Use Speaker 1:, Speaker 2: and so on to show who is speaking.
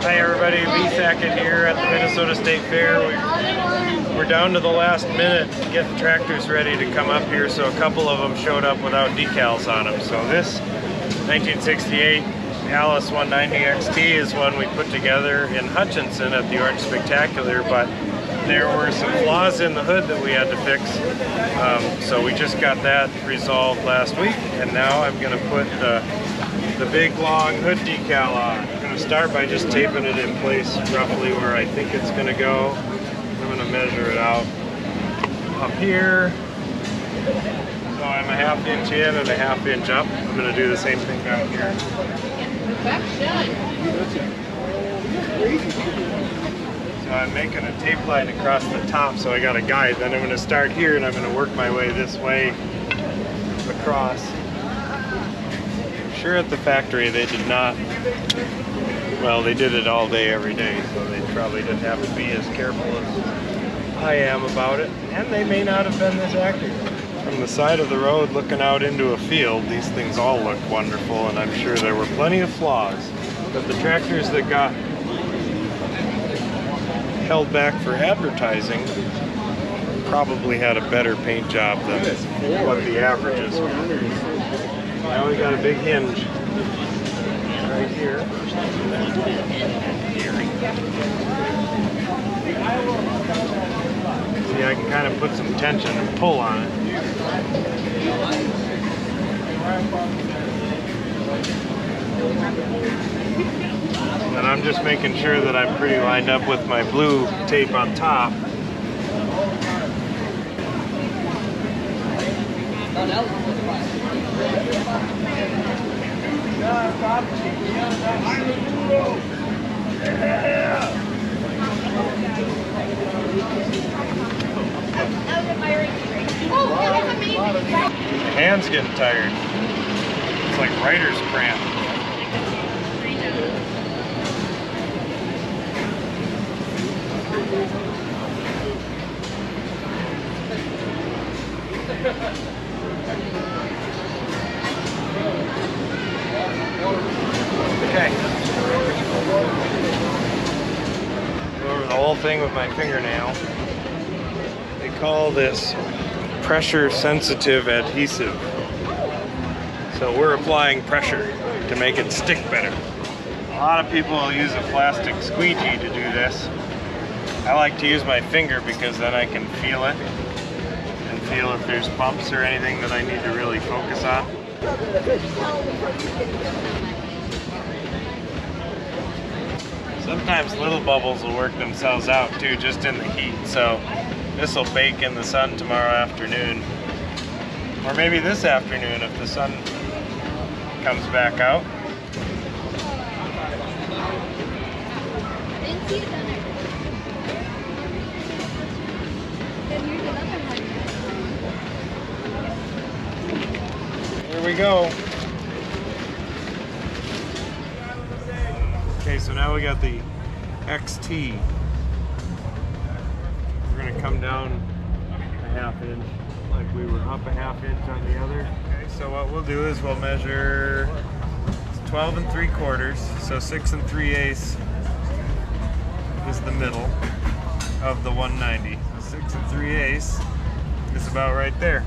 Speaker 1: Hi everybody, Lee Sackett here at the Minnesota State Fair. We're down to the last minute getting tractors ready to come up here, so a couple of them showed up without decals on them. So this 1968 Allis 190 XT is one we put together in Hutchinson at the Orange Spectacular, but there were some flaws in the hood that we had to fix. So we just got that resolved last week, and now I'm going to put the big long hood decal on. I'm going to start by just taping it in place roughly where I think it's going to go. I'm going to measure it out up here. So I'm a ½ inch in and a ½ inch up. I'm going to do the same thing down here. So I'm making a tape line across the top, so I got a guide. Then I'm going to start here and I'm going to work my way this way across. I'm sure at the factory they did not, well, they did it all day every day, so they probably didn't have to be as careful as I am about it. And they may not have been this accurate. From the side of the road looking out into a field, these things all look wonderful, and I'm sure there were plenty of flaws. But the tractors that got held back for advertising probably had a better paint job than what the averages were. Now we got a big hinge right here. See, I can kind of put some tension and pull on it. And I'm just making sure that I'm pretty lined up with my blue tape on top. My hand's getting tired. It's like writer's cramp. Okay. Go over the whole thing with my fingernail. They call this pressure sensitive adhesive. So we're applying pressure to make it stick better. A lot of people will use a plastic squeegee to do this. I like to use my finger because then I can feel it and feel if there's bumps or anything that I need to really focus on. Sometimes little bubbles will work themselves out too, just in the heat. So this will bake in the sun tomorrow afternoon, or maybe this afternoon if the sun comes back out. Here we go. Okay, so now we got the XT. We're going to come down a ½ inch like we were up a ½ inch on the other. Okay, so what we'll do is we'll measure 12 3/4, so 6 3/8 is the middle of the 190. So 6 3/8 is about right there.